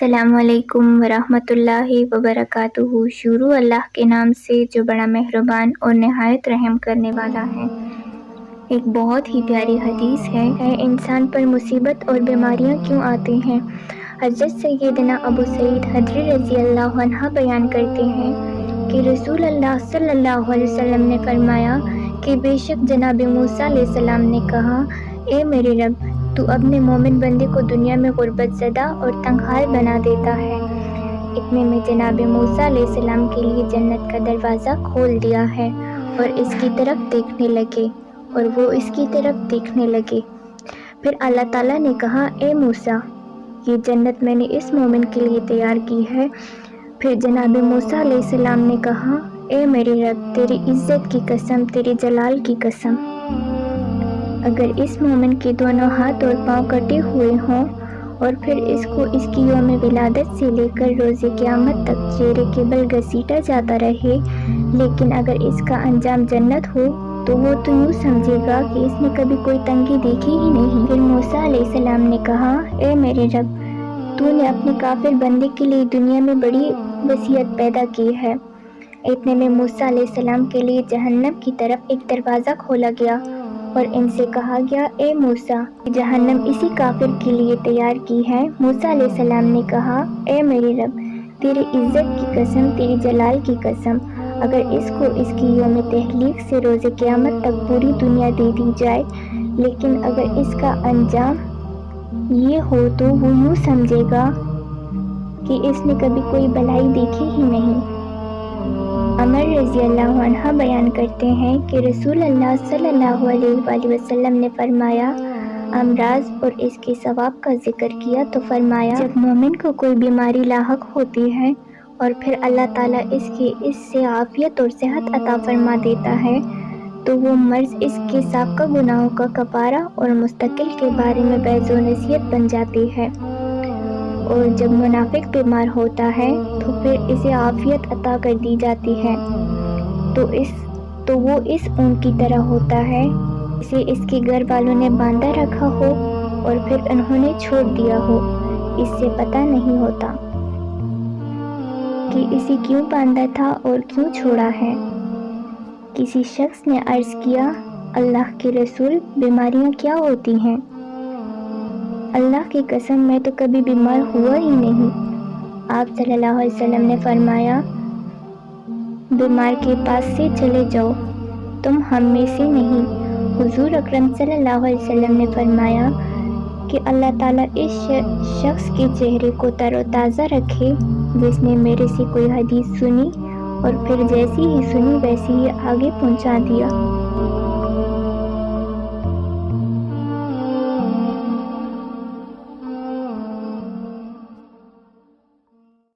السلام علیکم ورحمۃ اللہ وبرکاتہ۔ شروع اللہ کے نام سے جو بڑا مہربان اور نہایت رحم کرنے والا ہے۔ ایک بہت ہی پیاری حدیث ہے، اے انسان پر مصیبت اور بیماریاں کیوں آتی ہیں؟ حضرت سیدنا ابو سعید خدری رضی اللہ عنہ بیان کرتے ہیں کہ رسول اللہ صلی اللہ علیہ وسلم نے فرمایا کہ بے شک جناب موسیٰ علیہ السلام نے کہا، اے میرے رب، تو اپنے مومن بندے کو دنیا میں غربت زدہ اور تنگ حال بنا دیتا ہے۔ اتنے میں جناب موسیٰ علیہ السلام کے لیے جنت کا دروازہ کھول دیا ہے اور اس کی طرف دیکھنے لگے اور وہ اس کی طرف دیکھنے لگے۔ پھر اللہ تعالیٰ نے کہا، اے موسیٰ، یہ جنت میں نے اس مومن کے لیے تیار کی ہے۔ پھر جناب موسیٰ علیہ السلام نے کہا، اے میرے رب، تیری عزت کی قسم، تیری جلال کی قسم، اگر اس مومن کے دونوں ہاتھ اور پاؤں کٹے ہوئے ہوں اور پھر اس کو اس کی یوم ولادت سے لے کر روز قیامت تک چہرے کے بل گھسیٹا جاتا رہے، لیکن اگر اس کا انجام جنت ہو تو وہ تو یوں سمجھے گا کہ اس نے کبھی کوئی تنگی دیکھی ہی نہیں۔ پھر موسیٰ علیہ السلام نے کہا، اے میرے رب، تو نے اپنے کافر بندے کے لیے دنیا میں بڑی وسعت پیدا کی ہے۔ اتنے میں موسیٰ علیہ السلام کے لیے جہنم کی طرف ایک دروازہ کھولا گیا اور ان سے کہا گیا، اے موسیٰ، جہنم اسی کافر کے لیے تیار کی ہے۔ موسیٰ علیہ السلام نے کہا، اے میرے رب، تیری عزت کی قسم، تیری جلال کی قسم، اگر اس کو اس کی یوم تخلیق سے روز قیامت تک پوری دنیا دے دی جائے، لیکن اگر اس کا انجام یہ ہو تو وہ یوں سمجھے گا کہ اس نے کبھی کوئی بلائی دیکھی ہی نہیں۔ عمر رضی اللہ عنہ بیان کرتے ہیں کہ رسول اللہ صلی اللہ علیہ وآلہ وسلم نے فرمایا، امراض اور اس کے ثواب کا ذکر کیا تو فرمایا، جب مومن کو کوئی بیماری لاحق ہوتی ہے اور پھر اللہ تعالیٰ اس سے عافیت اور صحت عطا فرما دیتا ہے تو وہ مرض اس کے سابقہ گناہوں کا کفارہ اور مستقبل کے بارے میں بعض و نصیحت بن جاتی ہے، اور جب منافق بیمار ہوتا ہے تو پھر اسے عافیت عطا کر دی جاتی ہے تو وہ اس اونٹ کی طرح ہوتا ہے اسے اس کے گھر والوں نے باندھا رکھا ہو اور پھر انہوں نے چھوڑ دیا ہو۔ اس سے پتہ نہیں ہوتا کہ اسے کیوں باندھا تھا اور کیوں چھوڑا ہے۔ کسی شخص نے عرض کیا، اللہ کے رسول، بیماریاں کیا ہوتی ہیں؟ اللہ کی قسم، میں تو کبھی بیمار ہوا ہی نہیں۔ آپ صلی اللہ علیہ وسلم نے فرمایا، بیمار کے پاس سے چلے جاؤ، تم ہم میں سے نہیں۔ حضور اکرم صلی اللہ علیہ وسلم نے فرمایا کہ اللہ تعالیٰ اس شخص کے چہرے کو تر و تازہ رکھے جس نے میرے سے کوئی حدیث سنی اور پھر جیسی ہی سنی ویسی ہی آگے پہنچا دیا۔